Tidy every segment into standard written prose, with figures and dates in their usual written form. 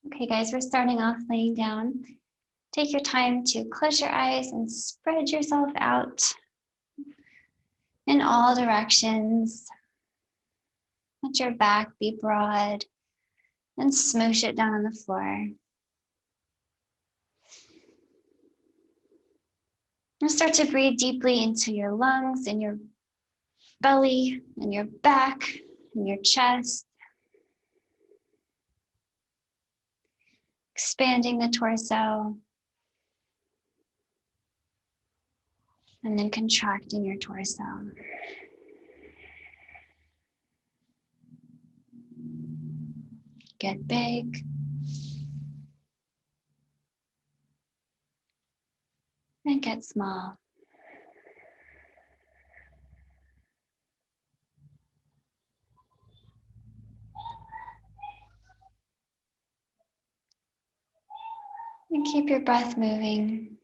Okay, guys, we're starting off laying down. Take your time to close your eyes and spread yourself out in all directions. Let your back be broad and smoosh it down on the floor. And start to breathe deeply into your lungs and your belly and your back and your chest. Expanding the torso. And then contracting your torso. Get big. And get small. And keep your breath moving.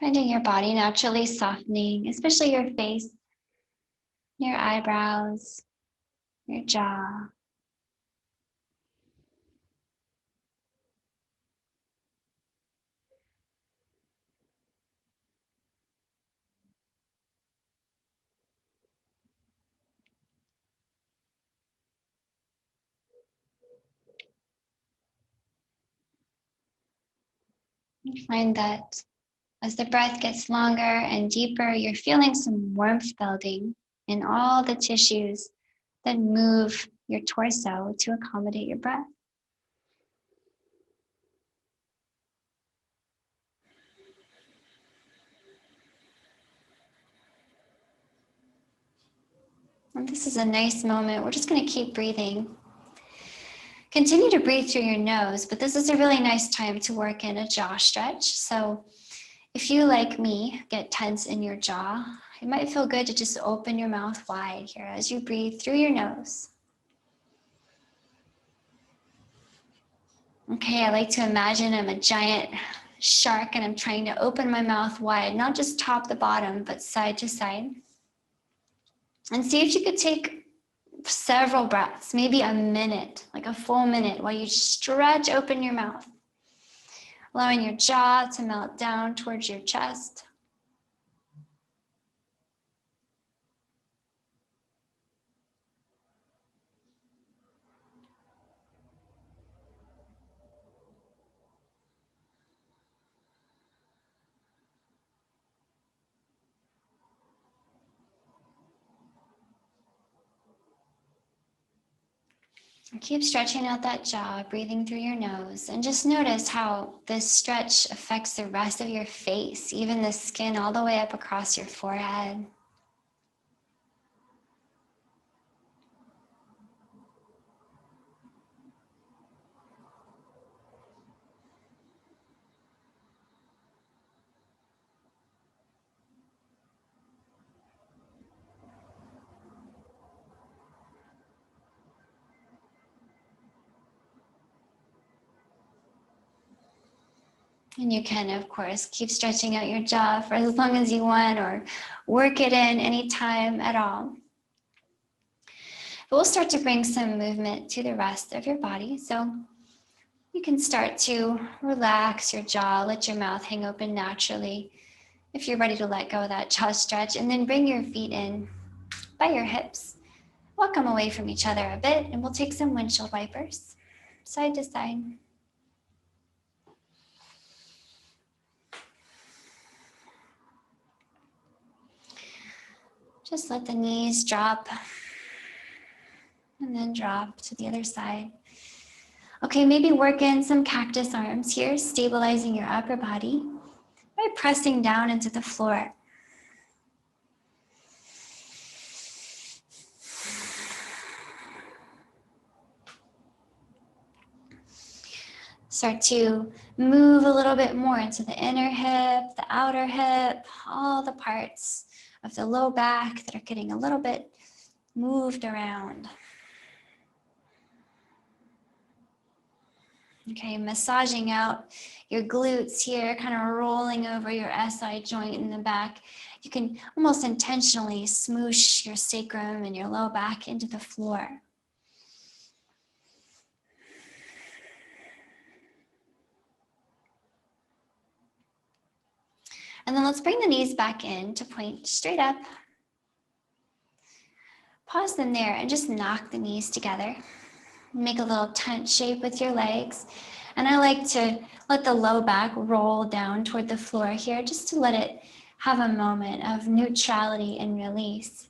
Finding your body naturally softening, especially your face, your eyebrows, your jaw. You find that as the breath gets longer and deeper, you're feeling some warmth building in all the tissues that move your torso to accommodate your breath. And this is a nice moment. We're just going to keep breathing. Continue to breathe through your nose, but this is a really nice time to work in a jaw stretch. So if you, like me, get tense in your jaw, it might feel good to just open your mouth wide here as you breathe through your nose. Okay, I like to imagine I'm a giant shark and I'm trying to open my mouth wide, not just top to bottom, but side to side. And see if you could take several breaths, maybe a minute, like a full minute, while you stretch open your mouth, allowing your jaw to melt down towards your chest. Keep stretching out that jaw, breathing through your nose, and just notice how this stretch affects the rest of your face, even the skin all the way up across your forehead. And you can, of course, keep stretching out your jaw for as long as you want or work it in anytime at all. But we'll start to bring some movement to the rest of your body. So you can start to relax your jaw, let your mouth hang open naturally if you're ready to let go of that jaw stretch, and then bring your feet in by your hips. Walk them away from each other a bit, and we'll take some windshield wipers, side to side. Just let the knees drop and then drop to the other side. Okay, maybe work in some cactus arms here, stabilizing your upper body by pressing down into the floor. Start to move a little bit more into the inner hip, the outer hip, all the parts of the low back that are getting a little bit moved around. Okay, massaging out your glutes here, kind of rolling over your SI joint in the back. You can almost intentionally smoosh your sacrum and your low back into the floor. And then let's bring the knees back in to point straight up. Pause them there and just knock the knees together. Make a little tent shape with your legs. And I like to let the low back roll down toward the floor here, just to let it have a moment of neutrality and release.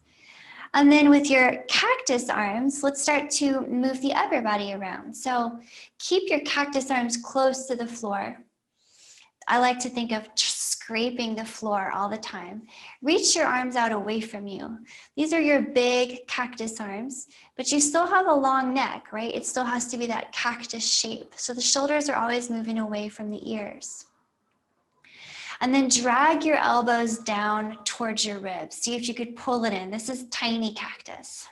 And then with your cactus arms, let's start to move the upper body around. So keep your cactus arms close to the floor. I like to think of scraping the floor all the time. Reach your arms out away from you. These are your big cactus arms, but you still have a long neck, right? It still has to be that cactus shape. So the shoulders are always moving away from the ears. And then drag your elbows down towards your ribs. See if you could pull it in. This is tiny cactus.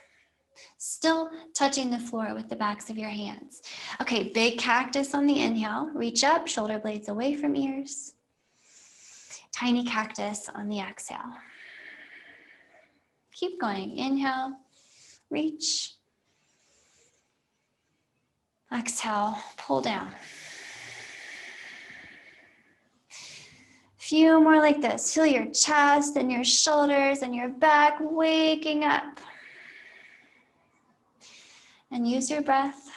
Still touching the floor with the backs of your hands. Okay, big cactus on the inhale. Reach up, shoulder blades away from ears. Tiny cactus on the exhale. Keep going. Inhale, reach. Exhale, pull down. Few more like this. Feel your chest and your shoulders and your back waking up. And use your breath.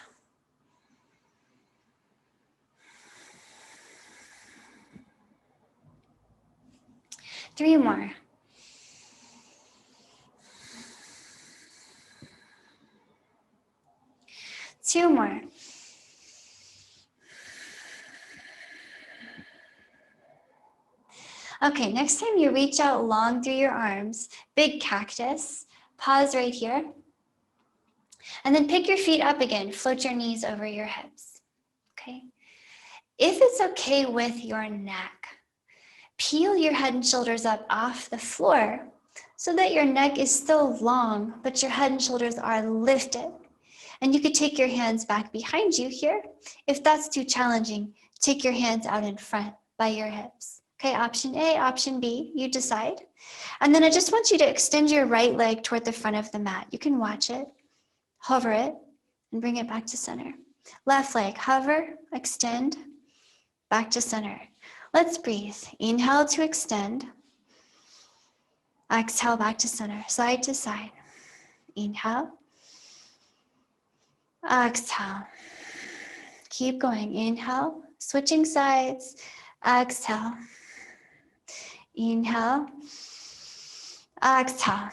Three more. Two more. Okay, next time you reach out long through your arms, big cactus, pause right here. And then pick your feet up again, float your knees over your hips, okay? If it's okay with your neck, peel your head and shoulders up off the floor so that your neck is still long, but your head and shoulders are lifted. And you could take your hands back behind you here. If that's too challenging, take your hands out in front by your hips. Okay, option A, option B, you decide. And then I just want you to extend your right leg toward the front of the mat. You can watch it, hover it, and bring it back to center. Left leg, hover, extend, back to center. Let's breathe. Inhale to extend. Exhale back to center, side to side. Inhale. Exhale. Keep going. Inhale, switching sides. Exhale. Inhale. Exhale.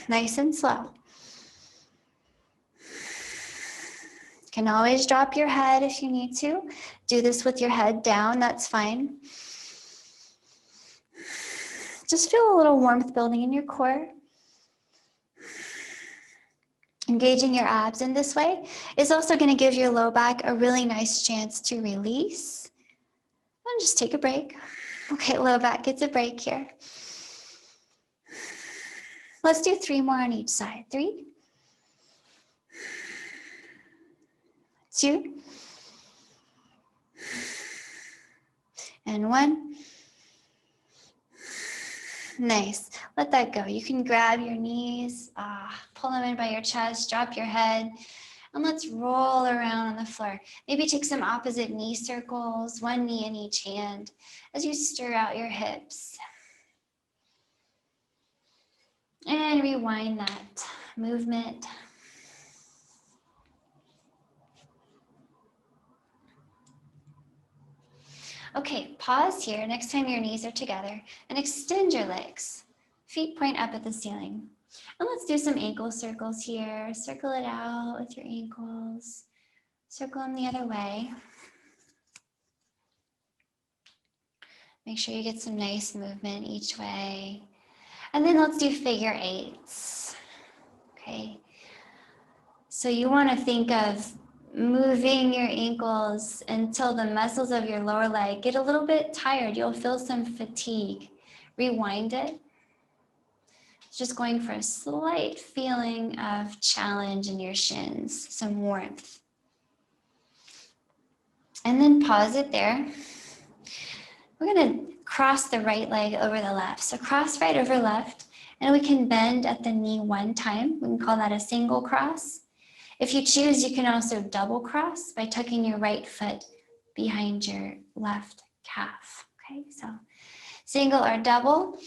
Nice and slow. You can always drop your head if you need to. Do this with your head down, that's fine. Just feel a little warmth building in your core. Engaging your abs in this way is also going to give your low back a really nice chance to release. And just take a break. Okay, low back gets a break here. Let's do 3 more on each side. 3, 2, and 1. Nice. Let that go. You can grab your knees, pull them in by your chest, drop your head, and let's roll around on the floor. Maybe take some opposite knee circles, one knee in each hand, as you stir out your hips. And rewind that movement. Okay, pause here next time your knees are together and extend your legs. Feet point up at the ceiling. And let's do some ankle circles here. Circle it out with your ankles. Circle them the other way. Make sure you get some nice movement each way. And then let's do figure 8s. Okay. So you want to think of moving your ankles until the muscles of your lower leg get a little bit tired. You'll feel some fatigue. Rewind it. Just going for a slight feeling of challenge in your shins, some warmth. And then pause it there. We're gonna cross the right leg over the left. So cross right over left, and we can bend at the knee one time. We can call that a single cross. If you choose, you can also double cross by tucking your right foot behind your left calf. Okay, so single or double.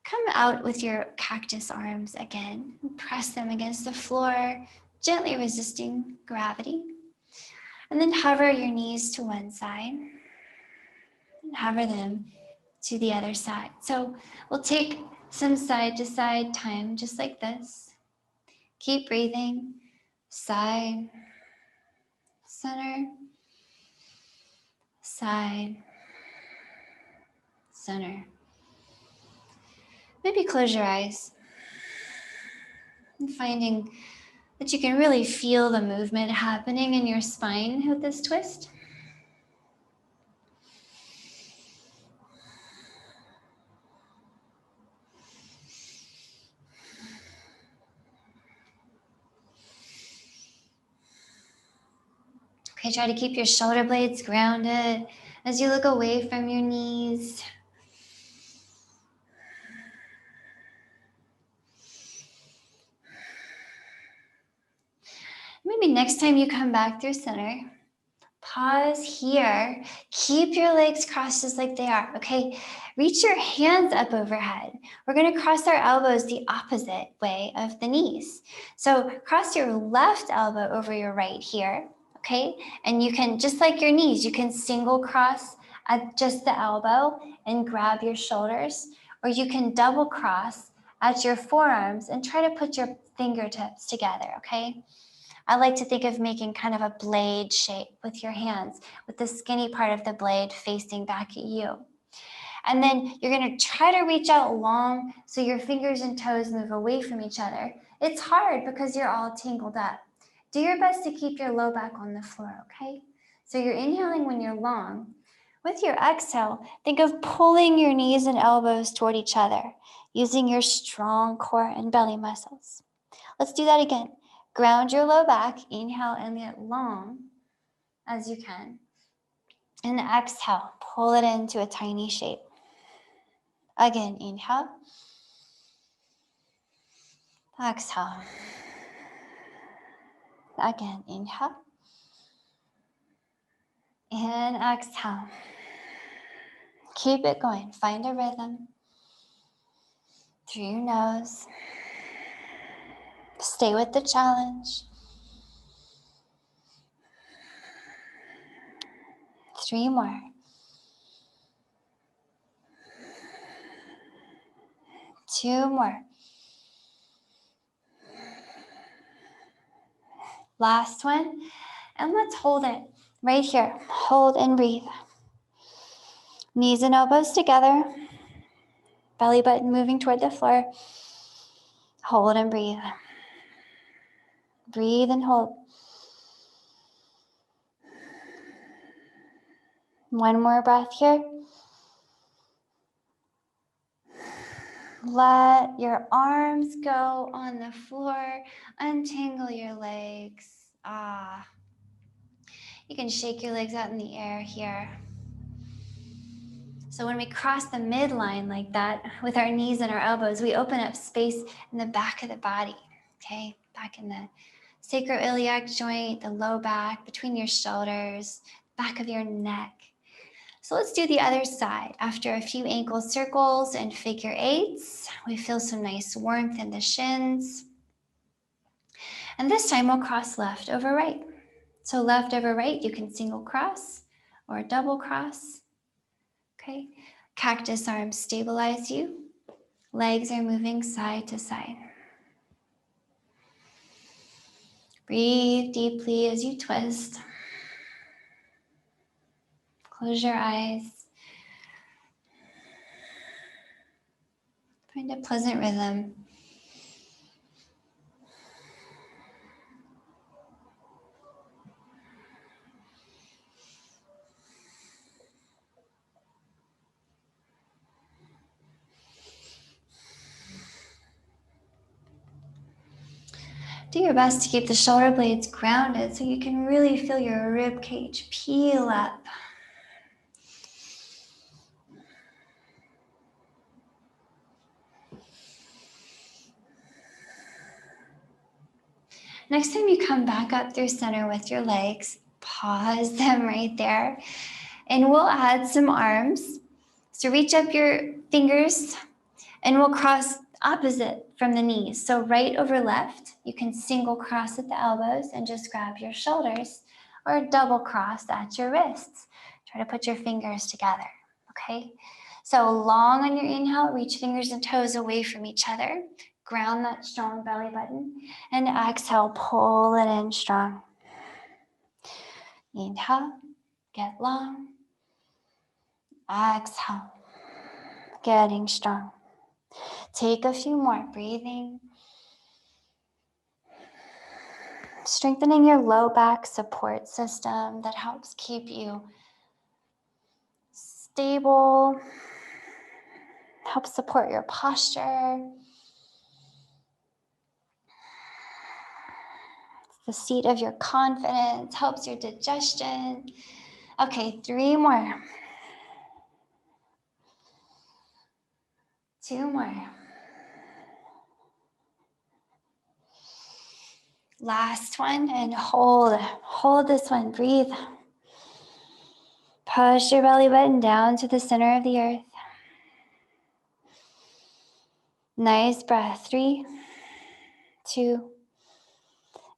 Come out with your cactus arms again. Press them against the floor, gently resisting gravity. And then hover your knees to one side and hover them to the other side. So we'll take some side to side time, just like this. Keep breathing. Side, center, side, center. Maybe close your eyes and finding that you can really feel the movement happening in your spine with this twist. Okay, try to keep your shoulder blades grounded as you look away from your knees. Maybe next time you come back through center, pause here. Keep your legs crossed just like they are, okay? Reach your hands up overhead. We're gonna cross our elbows the opposite way of the knees. So cross your left elbow over your right here, okay? And you can, just like your knees, you can single cross at just the elbow and grab your shoulders, or you can double cross at your forearms and try to put your fingertips together, okay? I like to think of making kind of a blade shape with your hands, with the skinny part of the blade facing back at you. And then you're gonna try to reach out long so your fingers and toes move away from each other. It's hard because you're all tangled up. Do your best to keep your low back on the floor, okay? So you're inhaling when you're long. With your exhale, think of pulling your knees and elbows toward each other, using your strong core and belly muscles. Let's do that again. Ground your low back, inhale and get long as you can. And exhale, pull it into a tiny shape. Again, inhale. Exhale. Again, inhale. And exhale. Keep it going. Find a rhythm through your nose. Stay with the challenge. 3 more. 2 more. Last one. And let's hold it right here. Hold and breathe. Knees and elbows together. Belly button moving toward the floor. Hold and breathe. Breathe and hold. One more breath here. Let your arms go on the floor. Untangle your legs. You can shake your legs out in the air here. So when we cross the midline like that with our knees and our elbows, we open up space in the back of the body, okay? Back in the sacroiliac joint, the low back, between your shoulders, back of your neck. So let's do the other side. After a few ankle circles and figure eights, we feel some nice warmth in the shins. And this time we'll cross left over right. So left over right, you can single cross or double cross. Okay, cactus arms stabilize you. Legs are moving side to side. Breathe deeply as you twist. Close your eyes. Find a pleasant rhythm. Do your best to keep the shoulder blades grounded so you can really feel your rib cage peel up Next time you come back up through center with your legs, pause them right there. And we'll add some arms. So reach up your fingers and we'll cross opposite from the knees. So right over left, you can single cross at the elbows and just grab your shoulders, or double cross at your wrists. Try to put your fingers together, okay? So long on your inhale, reach fingers and toes away from each other. Ground that strong belly button. And exhale, pull it in strong. Inhale, get long. Exhale, getting strong. Take a few more, breathing. Strengthening your low back support system that helps keep you stable, helps support your posture. It's the seat of your confidence, helps your digestion. Okay, 3 more. 2 more. Last one, and hold this one, breathe. Push your belly button down to the center of the earth. Nice breath, 3, 2,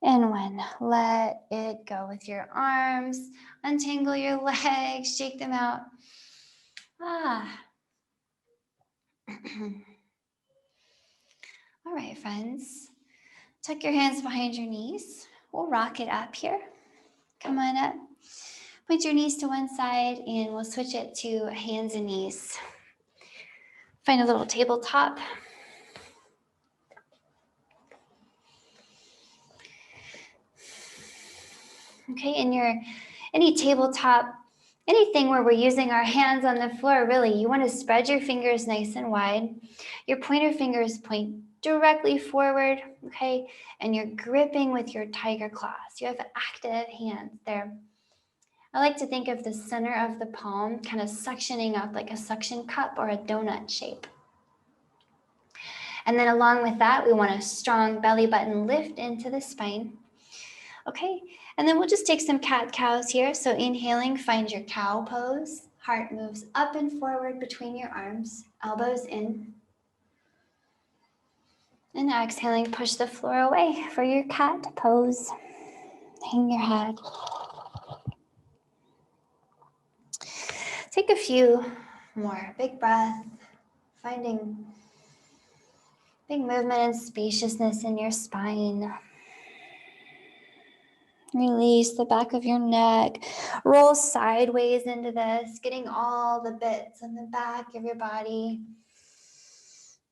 and 1. Let it go with your arms. Untangle your legs, shake them out. All right, friends. Tuck your hands behind your knees. We'll rock it up here. Come on up. Point your knees to one side and we'll switch it to hands and knees. Find a little tabletop. Okay, in any tabletop, anything where we're using our hands on the floor, really, you want to spread your fingers nice and wide. Your pointer fingers point directly forward, okay? And you're gripping with your tiger claws. You have active hands there. I like to think of the center of the palm kind of suctioning up like a suction cup or a donut shape. And then along with that, we want a strong belly button lift into the spine. Okay, and then we'll just take some cat-cows here. So inhaling, find your cow pose. Heart moves up and forward between your arms, elbows in. And exhaling, push the floor away for your cat pose. Hang your head. Take a few more. Big breath, finding big movement and spaciousness in your spine. Release the back of your neck. Roll sideways into this, getting all the bits in the back of your body.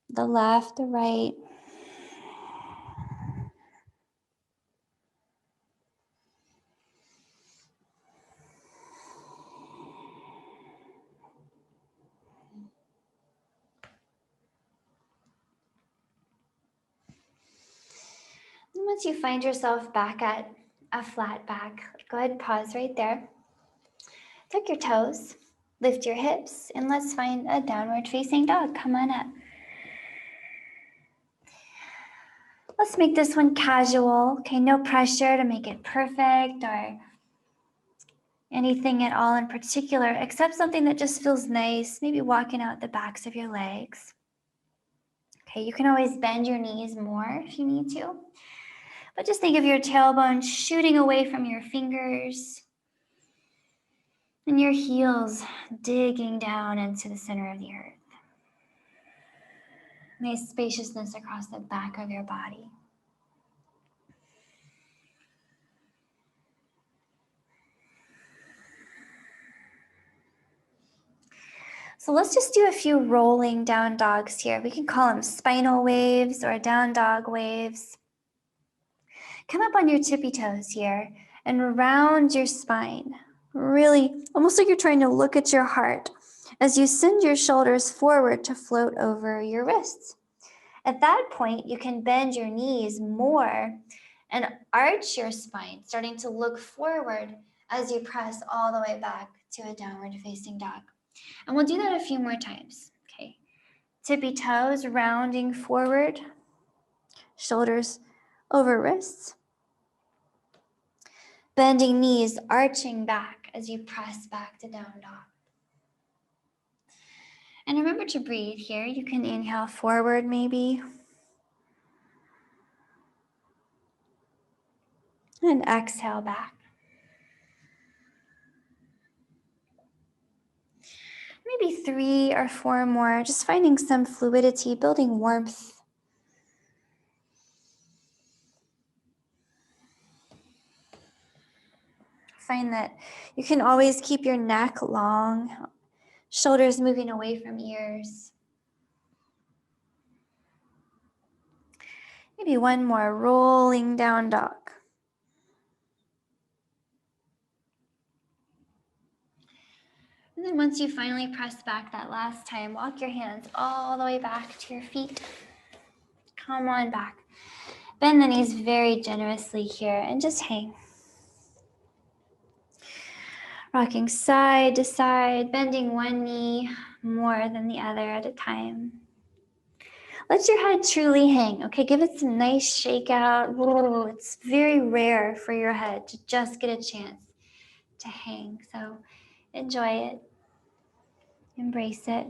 The left, the right. And once you find yourself back at a flat back, go ahead and pause right there. Tuck your toes, lift your hips, and let's find a downward facing dog. Come on up. Let's make this one casual, okay? No pressure to make it perfect or anything at all in particular, except something that just feels nice, maybe walking out the backs of your legs. Okay, you can always bend your knees more if you need to, but just think of your tailbone shooting away from your fingers and your heels digging down into the center of the earth. Nice spaciousness across the back of your body. So let's just do a few rolling down dogs here. We can call them spinal waves or down dog waves. Come up on your tippy toes here and round your spine. Really, almost like you're trying to look at your heart as you send your shoulders forward to float over your wrists. At that point, you can bend your knees more and arch your spine, starting to look forward as you press all the way back to a downward facing dog. And we'll do that a few more times, okay? Tippy toes rounding forward, shoulders over wrists. Bending knees, arching back as you press back to down dog. And remember to breathe here. You can inhale forward maybe. And exhale back. Maybe 3 or 4 more, just finding some fluidity, building warmth. Find that you can always keep your neck long, shoulders moving away from ears. Maybe 1 more, rolling down dog. And then once you finally press back that last time, walk your hands all the way back to your feet. Come on back. Bend the knees very generously here and just hang. Rocking side to side, bending one knee more than the other at a time. Let your head truly hang, okay? Give it some nice shake out. It's very rare for your head to just get a chance to hang, so enjoy it. Embrace it.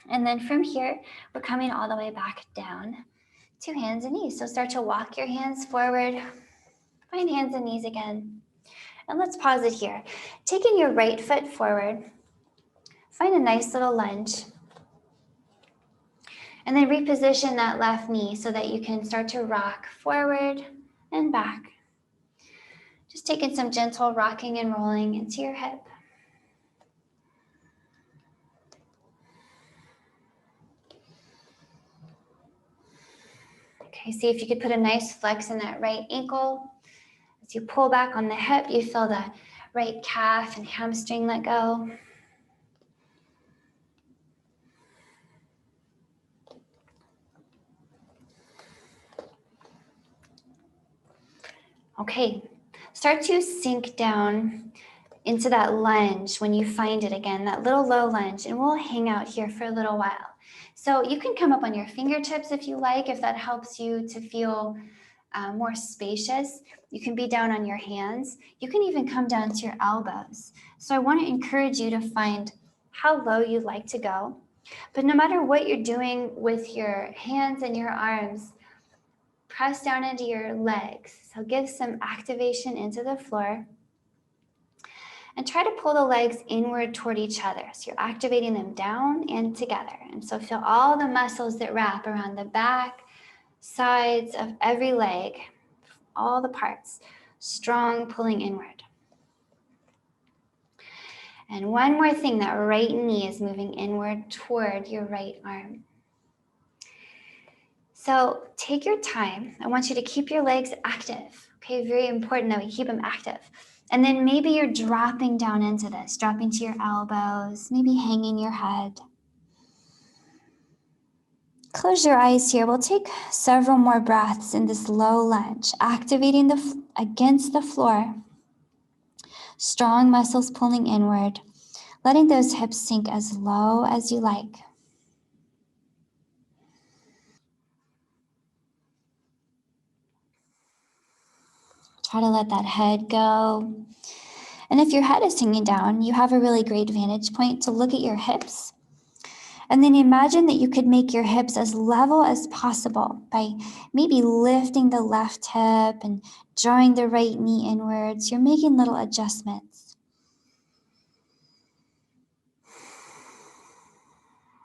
And then from here, we're coming all the way back down to hands and knees. So start to walk your hands forward. Find hands and knees again. And let's pause it here. Taking your right foot forward, find a nice little lunge. And then reposition that left knee so that you can start to rock forward and back. Just taking some gentle rocking and rolling into your hip. Okay, see if you could put a nice flex in that right ankle. As you pull back on the hip, you feel the right calf and hamstring let go. Okay, start to sink down into that lunge when you find it again, that little low lunge, and we'll hang out here for a little while. So you can come up on your fingertips if you like, if that helps you to feel more spacious. You can be down on your hands. You can even come down to your elbows. So I want to encourage you to find how low you'd like to go. But no matter what you're doing with your hands and your arms, press down into your legs. So give some activation into the floor. And try to pull the legs inward toward each other. So you're activating them down and together. And so feel all the muscles that wrap around the back, sides of every leg, all the parts, strong pulling inward. And one more thing, that right knee is moving inward toward your right arm. So take your time. I want you to keep your legs active. Okay, very important that we keep them active. And then maybe you're dropping down into this, dropping to your elbows, maybe hanging your head. Close your eyes here. We'll take several more breaths in this low lunge, activating against the floor. Strong muscles pulling inward, letting those hips sink as low as you like. Try to let that head go. And if your head is hanging down, you have a really great vantage point to look at your hips. And then imagine that you could make your hips as level as possible by maybe lifting the left hip and drawing the right knee inwards. You're making little adjustments.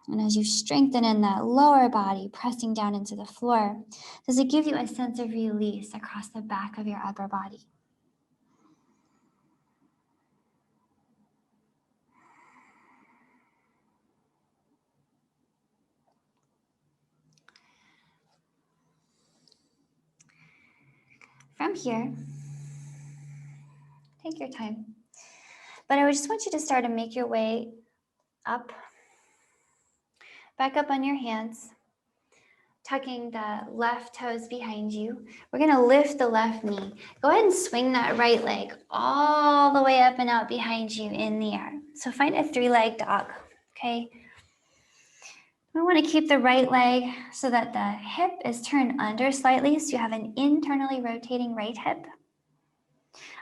And as you strengthen in that lower body, pressing down into the floor, does it give you a sense of release across the back of your upper body? From here, take your time. But I just want you to start to make your way up, back up on your hands, tucking the left toes behind you. We're gonna lift the left knee. Go ahead and swing that right leg all the way up and out behind you in the air. So find a 3-legged dog, okay? We want to keep the right leg so that the hip is turned under slightly, so you have an internally rotating right hip.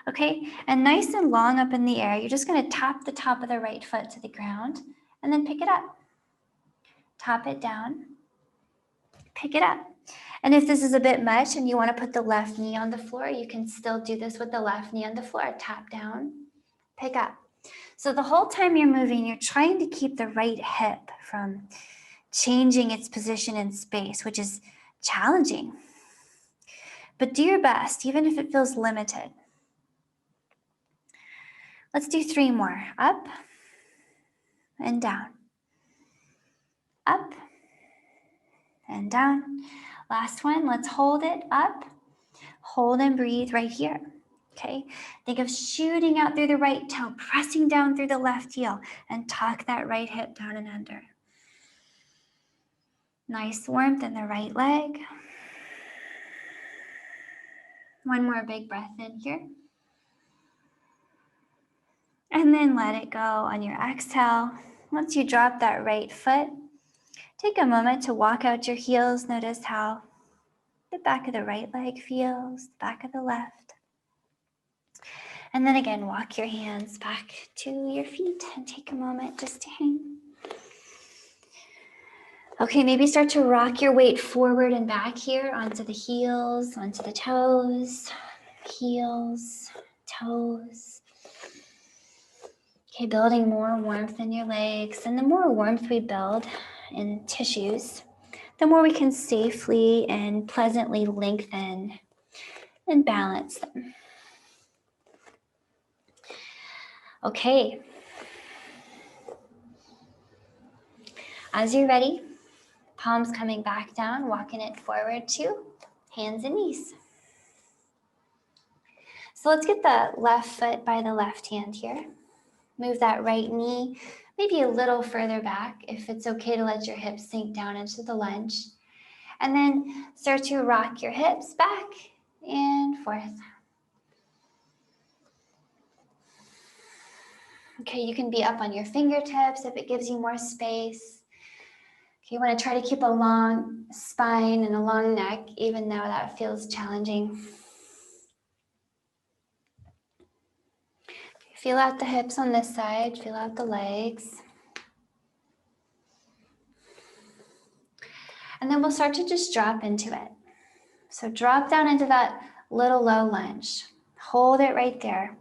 Okay, and nice and long up in the air, you're just going to tap the top of the right foot to the ground and then pick it up. Tap it down, pick it up. And if this is a bit much and you want to put the left knee on the floor, you can still do this with the left knee on the floor. Tap down, pick up. So the whole time you're moving, you're trying to keep the right hip from changing its position in space, which is challenging. But do your best, even if it feels limited. Let's do 3 more. Up and down. Up and down. Last one, let's hold it up. Hold and breathe right here. Okay, think of shooting out through the right toe, pressing down through the left heel, and tuck that right hip down and under. Nice warmth in the right leg. One more big breath in here. And then let it go on your exhale. Once you drop that right foot, take a moment to walk out your heels. Notice how the back of the right leg feels, the back of the left. And then again, walk your hands back to your feet and take a moment just to hang. Okay, maybe start to rock your weight forward and back here onto the heels, onto the toes, heels, toes. Okay, building more warmth in your legs. And the more warmth we build in tissues, the more we can safely and pleasantly lengthen and balance them. Okay. As you're ready, palms coming back down, walking it forward to hands and knees. So let's get the left foot by the left hand here. Move that right knee maybe a little further back if it's okay to let your hips sink down into the lunge. And then start to rock your hips back and forth. Okay, you can be up on your fingertips if it gives you more space. Okay, you want to try to keep a long spine and a long neck, even though that feels challenging. Feel out the hips on this side, feel out the legs. And then we'll start to just drop into it. So drop down into that little low lunge. Hold it right there.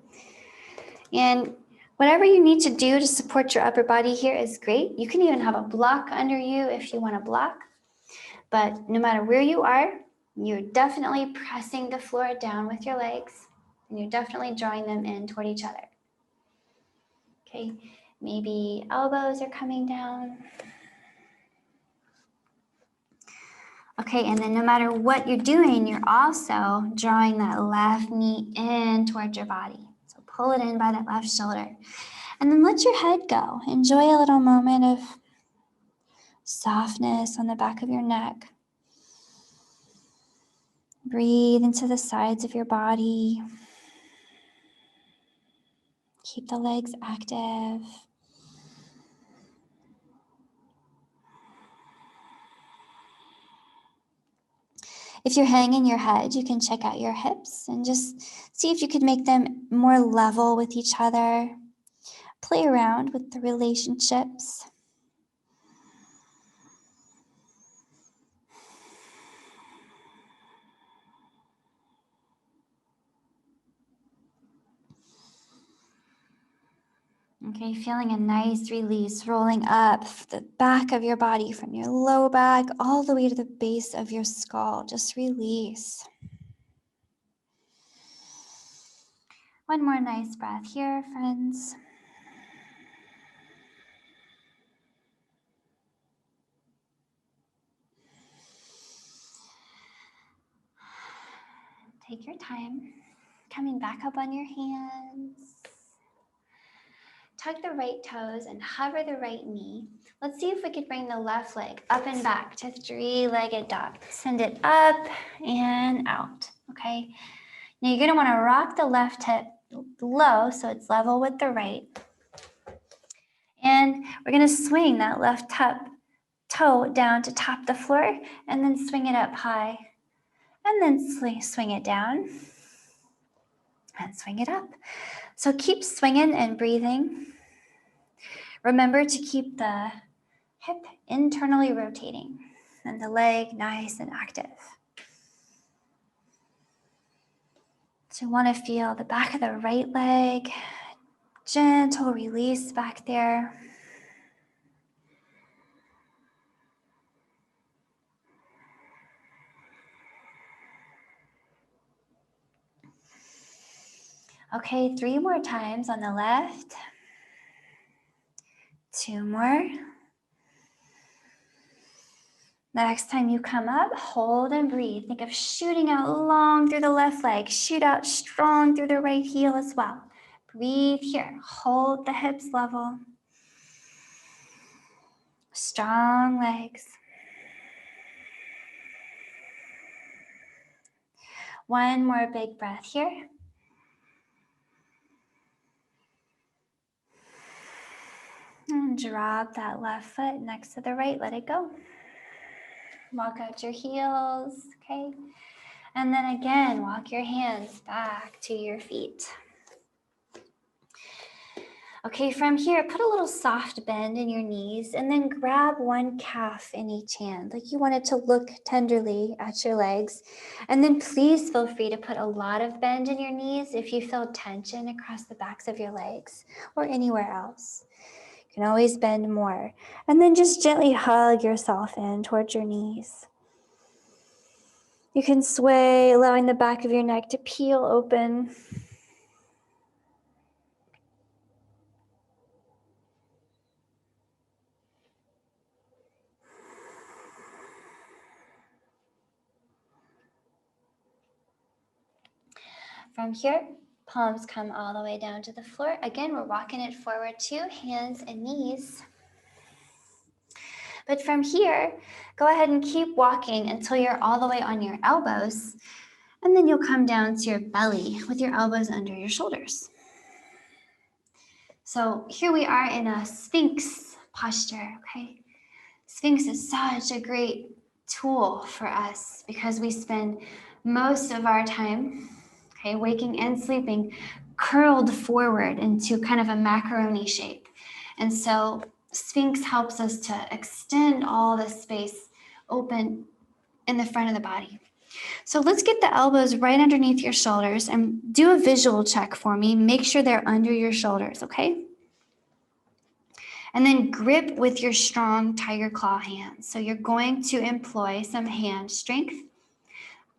And whatever you need to do to support your upper body here is great. You can even have a block under you if you want to block. But no matter where you are, you're definitely pressing the floor down with your legs. And you're definitely drawing them in toward each other. Okay, maybe elbows are coming down. Okay, and then no matter what you're doing, you're also drawing that left knee in towards your body. So pull it in by that left shoulder. And then let your head go. Enjoy a little moment of softness on the back of your neck. Breathe into the sides of your body. Keep the legs active. If you're hanging your head, you can check out your hips and just see if you could make them more level with each other. Play around with the relationships. Okay, feeling a nice release rolling up the back of your body from your low back all the way to the base of your skull. Just release. One more nice breath here, friends. Take your time, coming back up on your hands. Tuck the right toes and hover the right knee. Let's see if we could bring the left leg up and back to three-legged dog. Send it up and out, okay? Now you're gonna wanna rock the left hip low so it's level with the right. And we're gonna swing that left hip toe down to top the floor, and then swing it up high. And then swing it down and swing it up. So keep swinging and breathing. Remember to keep the hip internally rotating and the leg nice and active. So you want to feel the back of the right leg, gentle release back there. Okay, 3 more times on the left. 2 more. Next time you come up, hold and breathe. Think of shooting out long through the left leg. Shoot out strong through the right heel as well. Breathe here. Hold the hips level. Strong legs. One more big breath here. And drop that left foot next to the right. Let it go. Walk out your heels, okay? And then again, walk your hands back to your feet. Okay, from here, put a little soft bend in your knees and then grab one calf in each hand, like you want it to look tenderly at your legs. And then please feel free to put a lot of bend in your knees if you feel tension across the backs of your legs or anywhere else. You can always bend more. And then just gently hug yourself in towards your knees. You can sway, allowing the back of your neck to peel open. From here, palms come all the way down to the floor. Again, we're walking it forward too, hands and knees. But from here, go ahead and keep walking until you're all the way on your elbows. And then you'll come down to your belly with your elbows under your shoulders. So here we are in a sphinx posture, okay? Sphinx is such a great tool for us because we spend most of our time, okay, waking and sleeping, curled forward into kind of a macaroni shape. And so Sphinx helps us to extend all the space open in the front of the body. So let's get the elbows right underneath your shoulders and do a visual check for me. Make sure they're under your shoulders, okay? And then grip with your strong tiger claw hands. So you're going to employ some hand strength,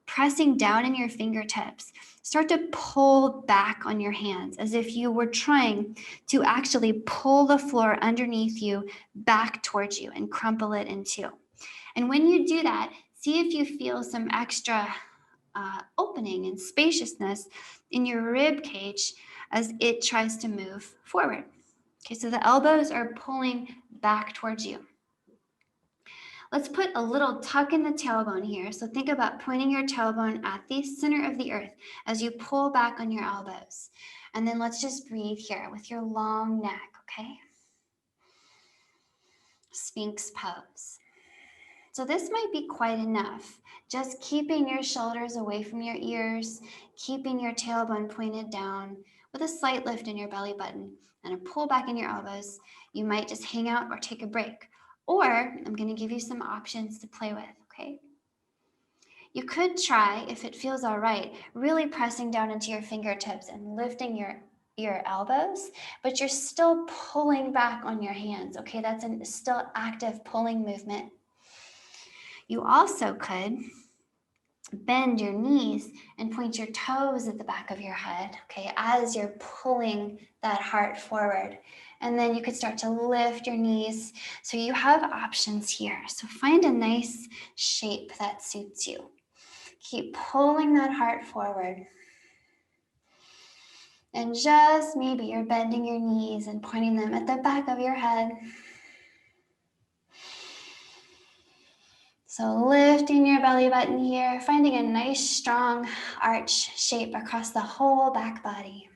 pressing down in your fingertips. Start to pull back on your hands as if you were trying to actually pull the floor underneath you back towards you and crumple it in two. And when you do that, see if you feel some extra opening and spaciousness in your rib cage as it tries to move forward. Okay, so the elbows are pulling back towards you. Let's put a little tuck in the tailbone here. So think about pointing your tailbone at the center of the earth as you pull back on your elbows. And then let's just breathe here with your long neck, okay? Sphinx pose. So this might be quite enough. Just keeping your shoulders away from your ears, keeping your tailbone pointed down with a slight lift in your belly button and a pull back in your elbows. You might just hang out or take a break. Or I'm going to give you some options to play with, okay? You could try, if it feels all right, really pressing down into your fingertips and lifting your elbows, but you're still pulling back on your hands, okay? That's a still active pulling movement. You also could bend your knees and point your toes at the back of your head, okay, as you're pulling that heart forward. And then you could start to lift your knees. So you have options here. So find a nice shape that suits you. Keep pulling that heart forward. And just maybe you're bending your knees and pointing them at the back of your head. So lifting your belly button here, finding a nice strong arch shape across the whole back body.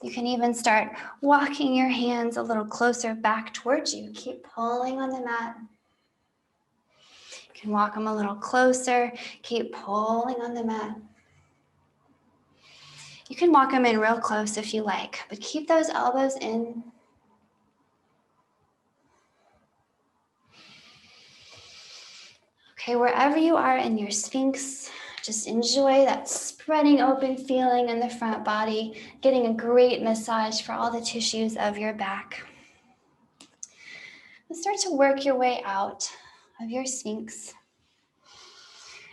You can even start walking your hands a little closer back towards you. Keep pulling on the mat. You can walk them a little closer. Keep pulling on the mat. You can walk them in real close if you like, but keep those elbows in. Okay, wherever you are in your Sphinx, just enjoy that spreading open feeling in the front body, getting a great massage for all the tissues of your back. And start to work your way out of your Sphinx.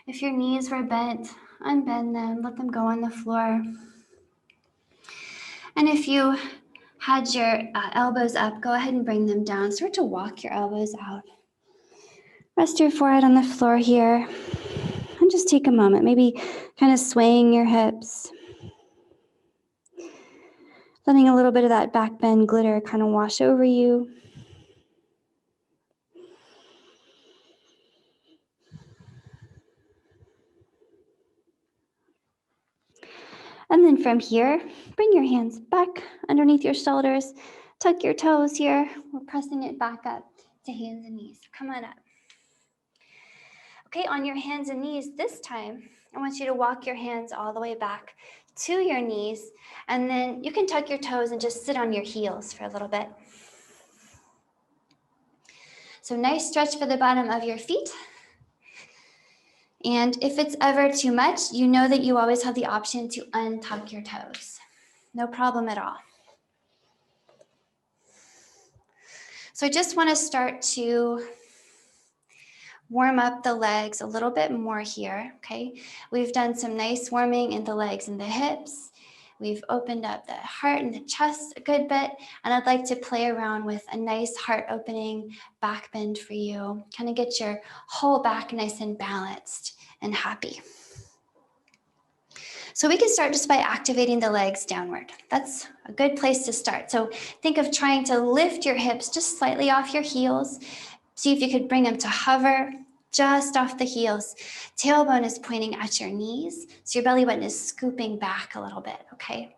If your knees were bent, unbend them, let them go on the floor. And if you had your elbows up, go ahead and bring them down. Start to walk your elbows out. Rest your forehead on the floor here. And just take a moment, maybe kind of swaying your hips. Letting a little bit of that back bend glitter kind of wash over you. And then from here, bring your hands back underneath your shoulders. Tuck your toes here. We're pressing it back up to hands and knees. Come on up. Okay, on your hands and knees this time, I want you to walk your hands all the way back to your knees, and then you can tuck your toes and just sit on your heels for a little bit. So nice stretch for the bottom of your feet. And if it's ever too much, you know that you always have the option to untuck your toes. No problem at all. So I just want to start to warm up the legs a little bit more here, okay? We've done some nice warming in the legs and the hips. We've opened up the heart and the chest a good bit, and I'd like to play around with a nice heart opening back bend for you. Kind of get your whole back nice and balanced and happy. So we can start just by activating the legs downward. That's a good place to start. So think of trying to lift your hips just slightly off your heels. See if you could bring them to hover just off the heels. Tailbone is pointing at your knees, so your belly button is scooping back a little bit, okay?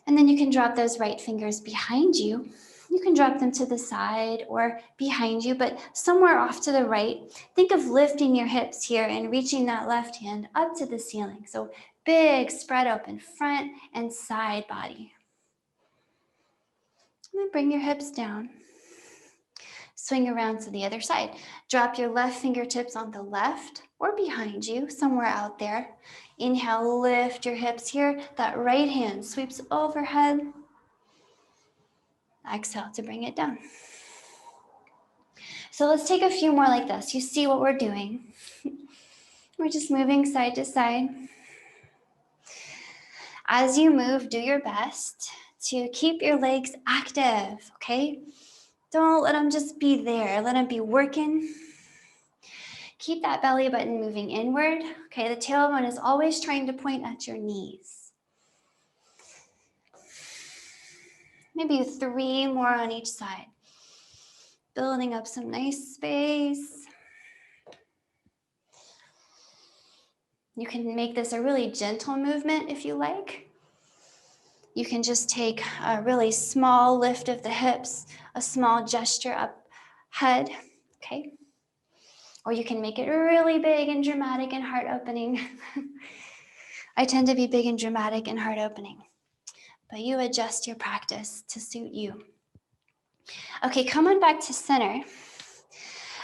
And then you can drop those right fingers behind you. You can drop them to the side or behind you, but somewhere off to the right. Think of lifting your hips here and reaching that left hand up to the ceiling. So big spread open front and side body. And then bring your hips down. Swing around to the other side. Drop your left fingertips on the left or behind you, somewhere out there. Inhale, lift your hips here. That right hand sweeps overhead. Exhale to bring it down. So let's take a few more like this. You see what we're doing. We're just moving side to side. As you move, do your best to keep your legs active, okay? Don't let them just be there. Let them be working. Keep that belly button moving inward. Okay, the tailbone is always trying to point at your knees. Maybe 3 more on each side. Building up some nice space. You can make this a really gentle movement if you like. You can just take a really small lift of the hips, a small gesture up head, okay? Or you can make it really big and dramatic and heart-opening. I tend to be big and dramatic and heart-opening, but you adjust your practice to suit you. Okay, come on back to center.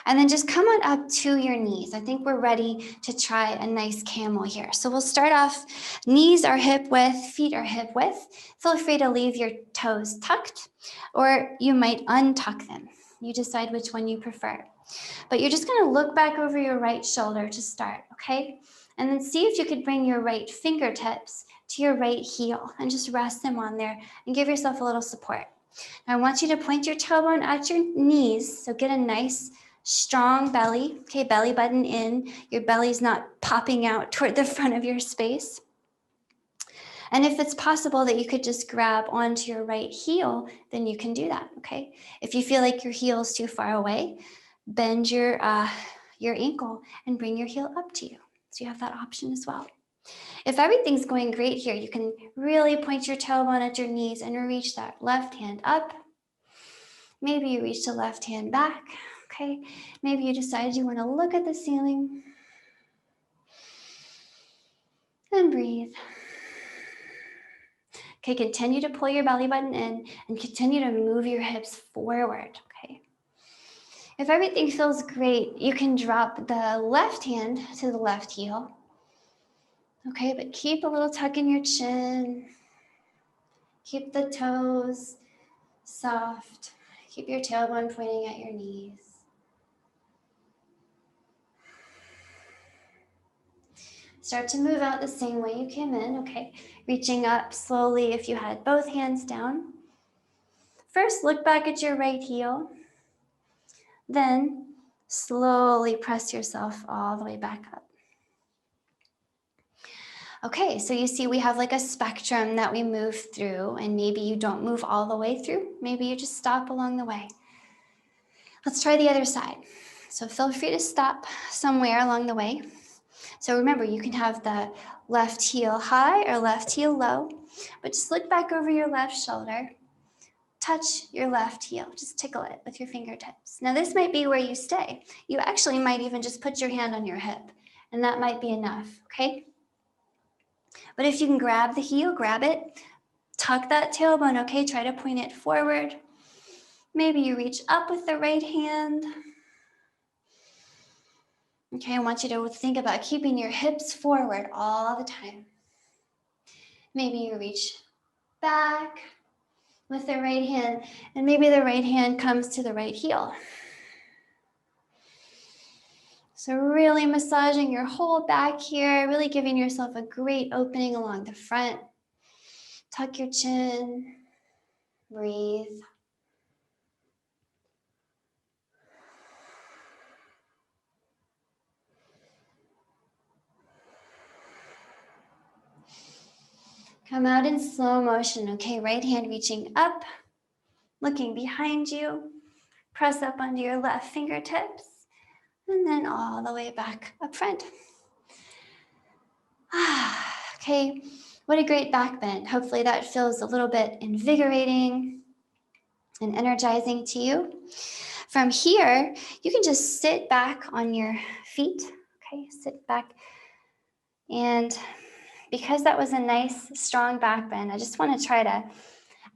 And then just come on up to your knees. I think we're ready to try a nice camel here. So we'll start off, knees are hip width, feet are hip width. Feel free to leave your toes tucked, or you might untuck them. You decide which one you prefer. But you're just gonna look back over your right shoulder to start, okay? And then see if you could bring your right fingertips to your right heel and just rest them on there and give yourself a little support. Now I want you to point your tailbone at your knees, so get a nice strong belly, okay, belly button in. Your belly's not popping out toward the front of your space. And if it's possible that you could just grab onto your right heel, then you can do that, okay? If you feel like your heel is too far away, bend your ankle and bring your heel up to you. So you have that option as well. If everything's going great here, you can really point your tailbone at your knees and reach that left hand up. Maybe you reach the left hand back, okay? Maybe you decide you want to look at the ceiling and breathe. Okay, continue to pull your belly button in and continue to move your hips forward, okay? If everything feels great, you can drop the left hand to the left heel. Okay, but keep a little tuck in your chin. Keep the toes soft. Keep your tailbone pointing at your knees. Start to move out the same way you came in, okay? Reaching up slowly if you had both hands down. First, look back at your right heel. Then, slowly press yourself all the way back up. Okay, so you see we have like a spectrum that we move through, and maybe you don't move all the way through. Maybe you just stop along the way. Let's try the other side. So feel free to stop somewhere along the way. So remember, you can have the left heel high or left heel low, but just look back over your left shoulder. Touch your left heel, just tickle it with your fingertips. Now this might be where you stay. You actually might even just put your hand on your hip, and that might be enough, okay? But if you can grab the heel, grab it, tuck that tailbone, okay? Try to point it forward. Maybe you reach up with the right hand. Okay, I want you to think about keeping your hips forward all the time. Maybe you reach back with the right hand, and maybe the right hand comes to the right heel. So really massaging your whole back here, really giving yourself a great opening along the front. Tuck your chin, breathe. Come out in slow motion, okay? Right hand reaching up, looking behind you. Press up onto your left fingertips, and then all the way back up front. Okay, what a great back bend. Hopefully that feels a little bit invigorating and energizing to you. From here, you can just sit back on your feet, okay? Sit back. And because that was a nice, strong back bend, I just want to try to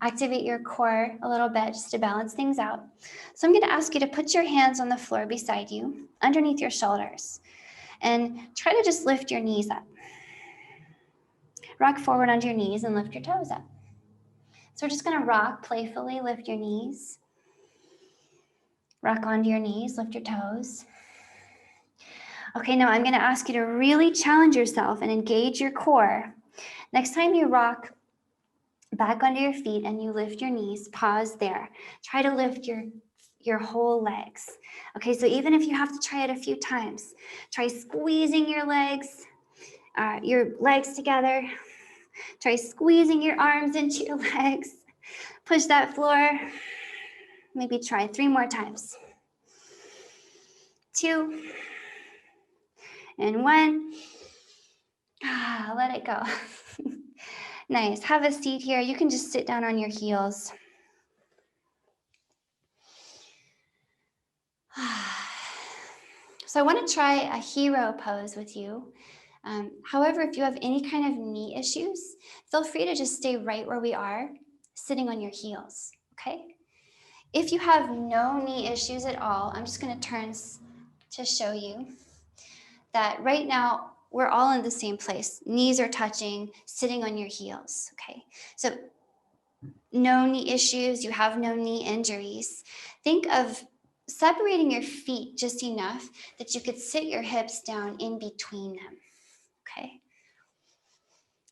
activate your core a little bit just to balance things out. So I'm going to ask you to put your hands on the floor beside you, underneath your shoulders, and try to just lift your knees up. Rock forward onto your knees and lift your toes up. So we're just going to rock playfully, lift your knees. Rock onto your knees, lift your toes. Okay, now I'm going to ask you to really challenge yourself and engage your core. Next time you rock back onto your feet and you lift your knees, pause there. Try to lift your whole legs. Okay, so even if you have to try it a few times, try squeezing your legs together. Try squeezing your arms into your legs. Push that floor. Maybe try 3 more times. 2 and 1. Let it go. Nice. Have a seat here. You can just sit down on your heels. So I want to try a hero pose with you. However, if you have any kind of knee issues, feel free to just stay right where we are, sitting on your heels, okay? If you have no knee issues at all, I'm just going to turn to show you that right now we're all in the same place. Knees are touching, sitting on your heels, okay? So no knee issues, you have no knee injuries. Think of separating your feet just enough that you could sit your hips down in between them, okay?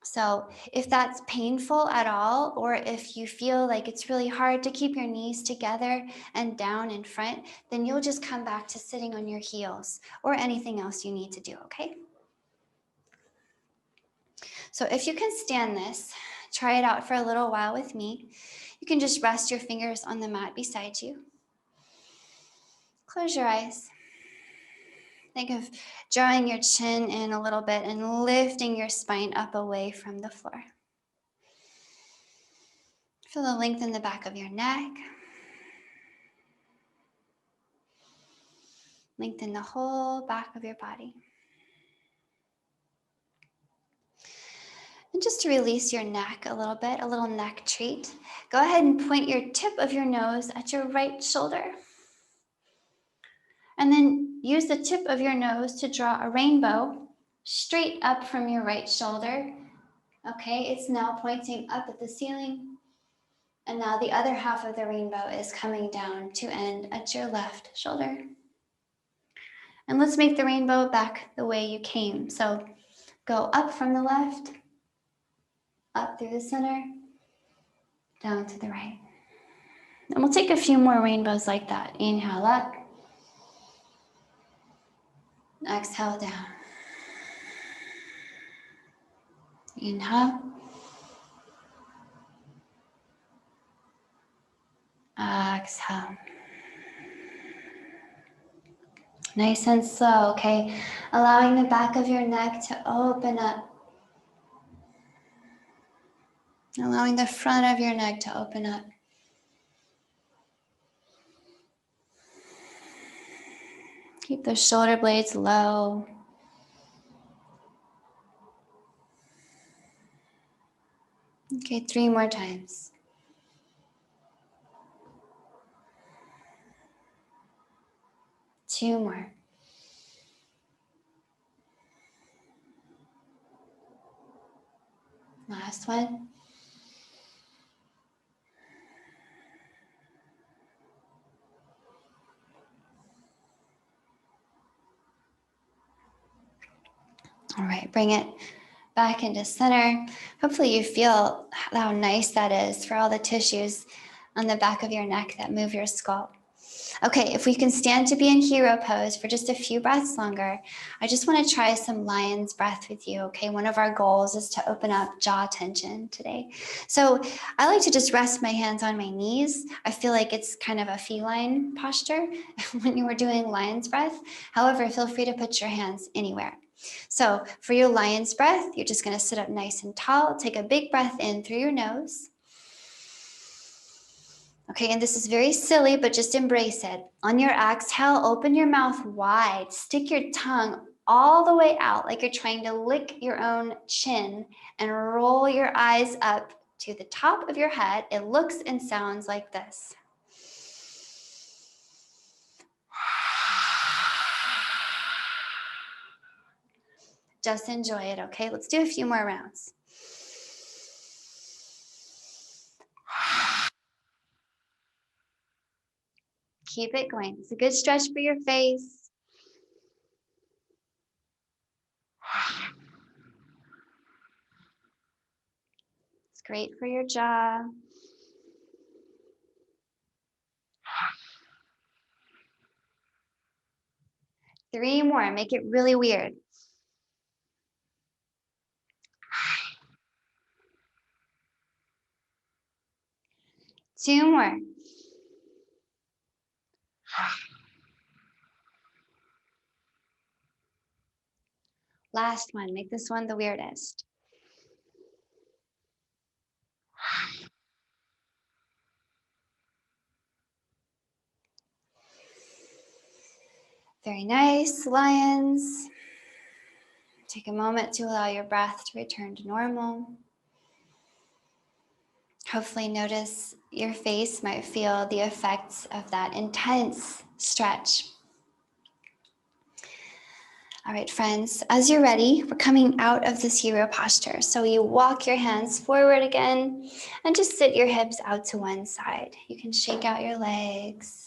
So if that's painful at all, or if you feel like it's really hard to keep your knees together and down in front, then you'll just come back to sitting on your heels or anything else you need to do, okay? So if you can stand this, try it out for a little while with me. You can just rest your fingers on the mat beside you. Close your eyes Think of drawing your chin in a little bit and lifting your spine up away from the floor. Feel the length in the back of your neck. Lengthen the whole back of your body. And just to release your neck a little neck treat, go ahead and point your tip of your nose at your right shoulder. And then use the tip of your nose to draw a rainbow straight up from your right shoulder. Okay, it's now pointing up at the ceiling. And now the other half of the rainbow is coming down to end at your left shoulder. And let's make the rainbow back the way you came. So go up from the left, up through the center, down to the right. And we'll take a few more rainbows like that. Inhale up. Exhale down. Inhale. Exhale. Nice and slow, okay? Allowing the back of your neck to open up. Allowing the front of your neck to open up. Keep the shoulder blades low. Okay, 3 more times. Two more. Last one. All right, bring it back into center. Hopefully you feel how nice that is for all the tissues on the back of your neck that move your skull. Okay, if we can stand to be in hero pose for just a few breaths longer, I just want to try some lion's breath with you, okay? One of our goals is to open up jaw tension today. So I like to just rest my hands on my knees. I feel like it's kind of a feline posture when you were doing lion's breath. However, feel free to put your hands anywhere. So for your lion's breath, you're just going to sit up nice and tall. Take a big breath in through your nose. Okay, and this is very silly, but just embrace it. On your exhale, open your mouth wide. Stick your tongue all the way out like you're trying to lick your own chin and roll your eyes up to the top of your head. It looks and sounds like this. Just enjoy it, okay? Let's do a few more rounds. Keep it going. It's a good stretch for your face. It's great for your jaw. Three more. Make it really weird. Two more. Last one. Make this one the weirdest. Very nice, lions. Take a moment to allow your breath to return to normal. Hopefully notice your face might feel the effects of that intense stretch. All right, friends, as you're ready, we're coming out of this hero posture. So you walk your hands forward again and just sit your hips out to one side. You can shake out your legs.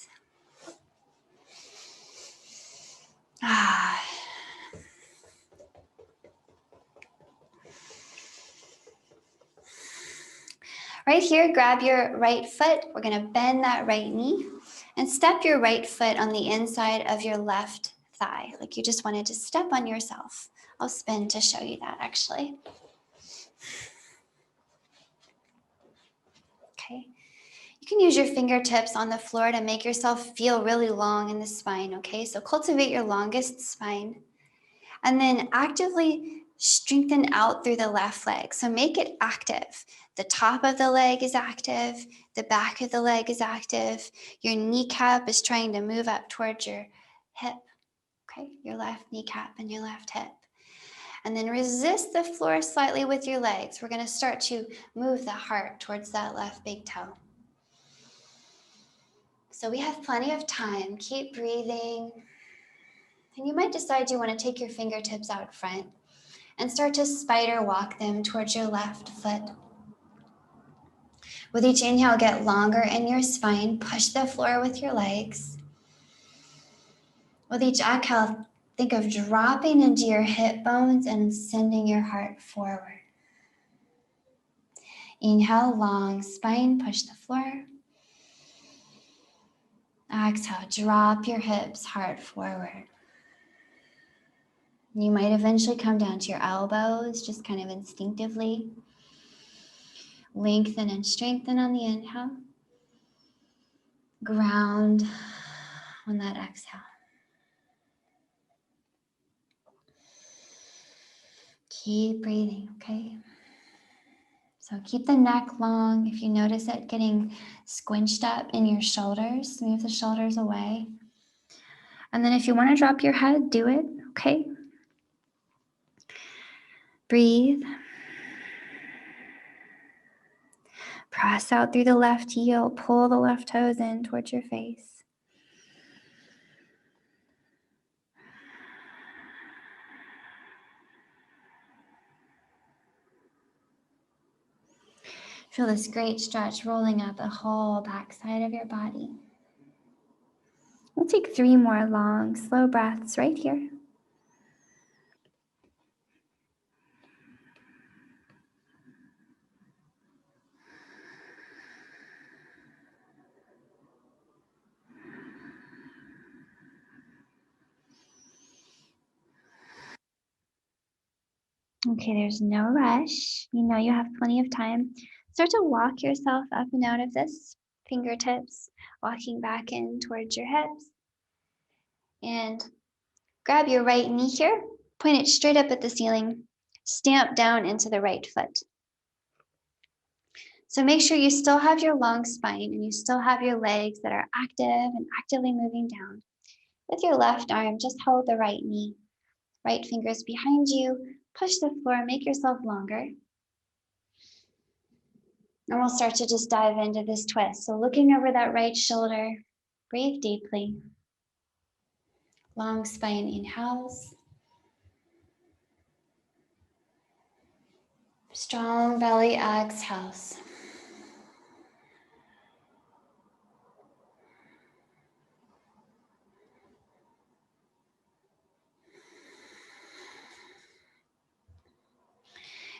Right here, grab your right foot. We're going to bend that right knee and step your right foot on the inside of your left thigh, like you just wanted to step on yourself. I'll spin to show you that actually. Okay. You can use your fingertips on the floor to make yourself feel really long in the spine, okay? So cultivate your longest spine. And then actively strengthen out through the left leg. So make it active. The top of the leg is active. The back of the leg is active. Your kneecap is trying to move up towards your hip, okay? Your left kneecap and your left hip. And then resist the floor slightly with your legs. We're going to start to move the heart towards that left big toe. So we have plenty of time. Keep breathing. And you might decide you want to take your fingertips out front and start to spider walk them towards your left foot. With each inhale, get longer in your spine. Push the floor with your legs. With each exhale, think of dropping into your hip bones and sending your heart forward. Inhale, long spine, push the floor. Exhale, drop your hips, heart forward. You might eventually come down to your elbows, just kind of instinctively. Lengthen and strengthen on the inhale. Ground on that exhale. Keep breathing, okay? So keep the neck long. If you notice it getting squinched up in your shoulders, move the shoulders away. And then if you want to drop your head, do it, okay? Breathe. Press out through the left heel. Pull the left toes in towards your face. Feel this great stretch rolling up the whole backside of your body. We'll take 3 more long, slow breaths right here. Okay, there's no rush. You know you have plenty of time. Start to walk yourself up and out of this. Fingertips walking back in towards your hips. And grab your right knee here. Point it straight up at the ceiling. Stamp down into the right foot. So make sure you still have your long spine and you still have your legs that are active and actively moving down. With your left arm, just hold the right knee. Right fingers behind you. Push the floor, make yourself longer. And we'll start to just dive into this twist. So looking over that right shoulder, breathe deeply. Long spine inhales. Strong belly exhales.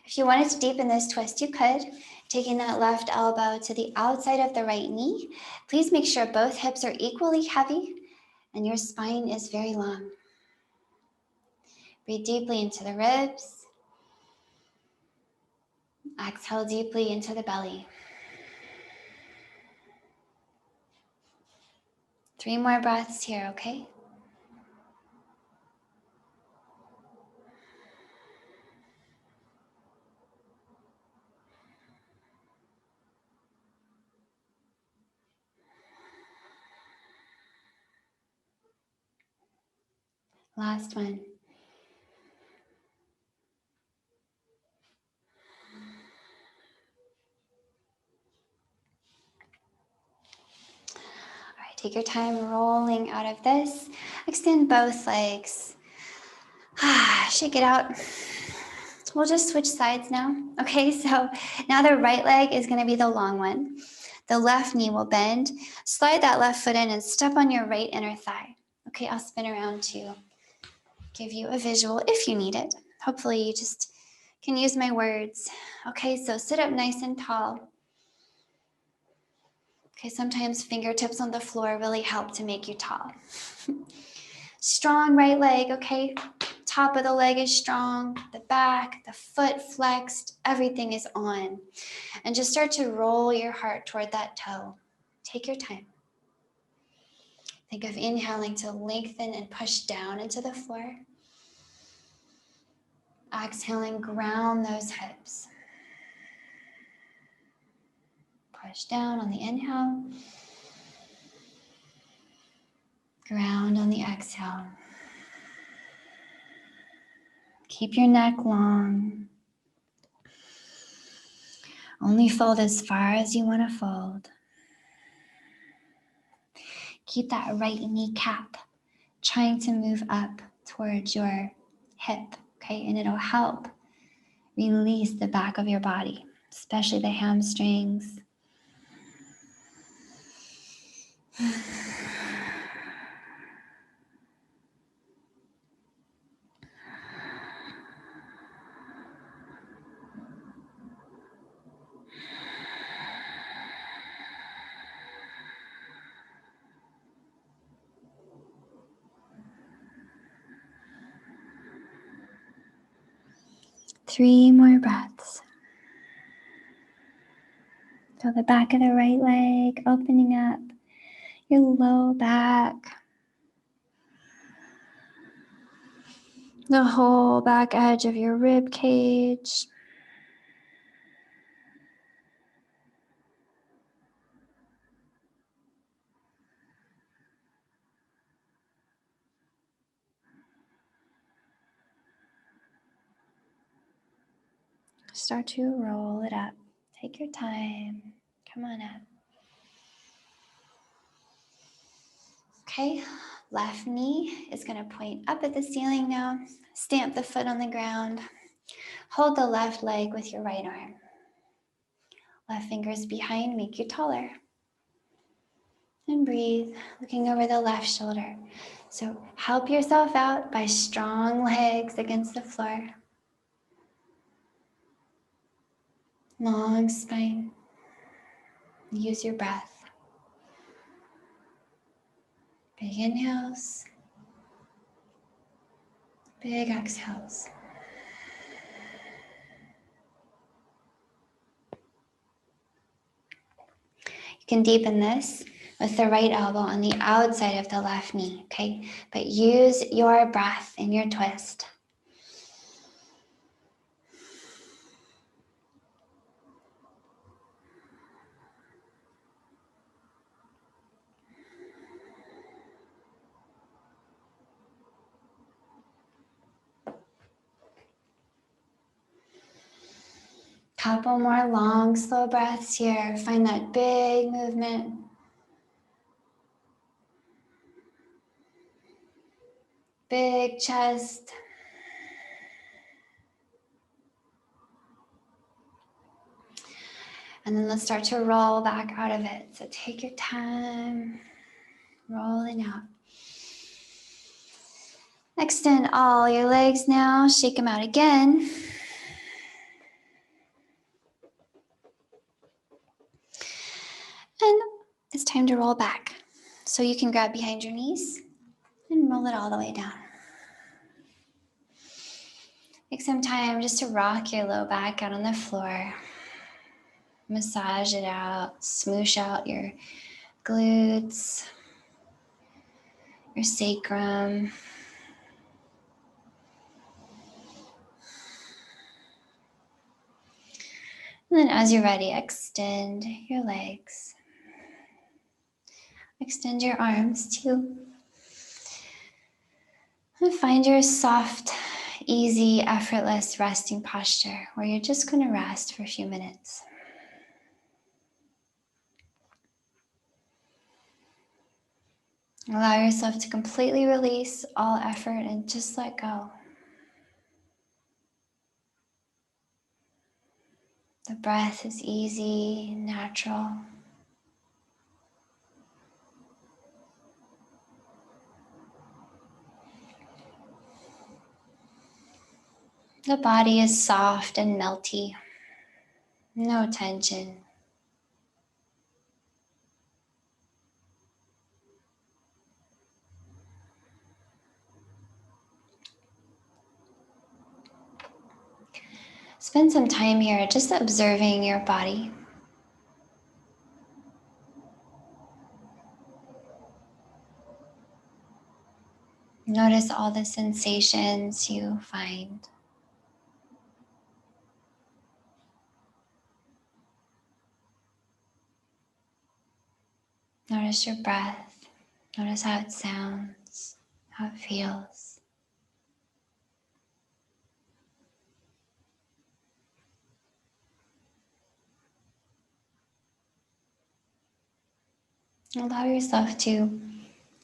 If you wanted to deepen this twist, you could. Taking that left elbow to the outside of the right knee. Please make sure both hips are equally heavy and your spine is very long. Breathe deeply into the ribs. Exhale deeply into the belly. 3 more breaths here, okay? Last one. All right, take your time rolling out of this. Extend both legs. Shake it out. We'll just switch sides now. Okay, so now the right leg is going to be the long one. The left knee will bend. Slide that left foot in and step on your right inner thigh. Okay, I'll spin around to give you a visual if you need it. Hopefully you just can use my words. Okay, so sit up nice and tall. Okay, sometimes fingertips on the floor really help to make you tall. Strong right leg, okay? Top of the leg is strong, the back, the foot flexed, everything is on. And just start to roll your heart toward that toe. Take your time. Think of inhaling to lengthen and push down into the floor. Exhaling, ground those hips. Push down on the inhale. Ground on the exhale. Keep your neck long. Only fold as far as you want to fold. Keep that right kneecap trying to move up towards your hip, okay? And it'll help release the back of your body, especially the hamstrings. Three more breaths. Feel the back of the right leg opening up, your low back, the whole back edge of your rib cage. Start to roll it up. Take your time. Come on up. Okay, left knee is going to point up at the ceiling now. Stamp the foot on the ground. Hold the left leg with your right arm. Left fingers behind, make you taller. And breathe, looking over the left shoulder. So help yourself out by strong legs against the floor. Long spine. Use your breath. Big inhales. Big exhales. You can deepen this with the right elbow on the outside of the left knee, okay? But use your breath in your twist. Couple more long, slow breaths here. Find that big movement. Big chest. And then let's start to roll back out of it. So take your time, rolling out. Extend all your legs now, shake them out again. And it's time to roll back. So you can grab behind your knees and roll it all the way down. Take some time just to rock your low back out on the floor. Massage it out, smoosh out your glutes, your sacrum. And then as you're ready, extend your legs. Extend your arms too. And find your soft, easy, effortless resting posture where you're just going to rest for a few minutes. Allow yourself to completely release all effort and just let go. The breath is easy, natural. The body is soft and melty. No tension. Spend some time here just observing your body. Notice all the sensations you find. Notice your breath. Notice how it sounds, how it feels. Allow yourself to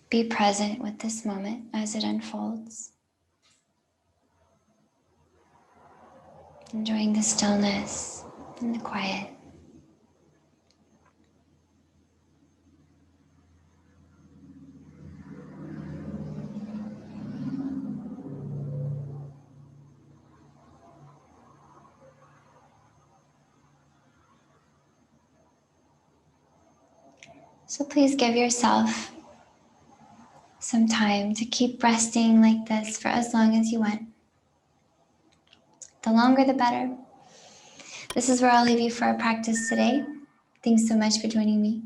be present with this moment as it unfolds. Enjoying the stillness and the quiet. So please give yourself some time to keep resting like this for as long as you want. The longer the better. This is where I'll leave you for our practice today. Thanks so much for joining me.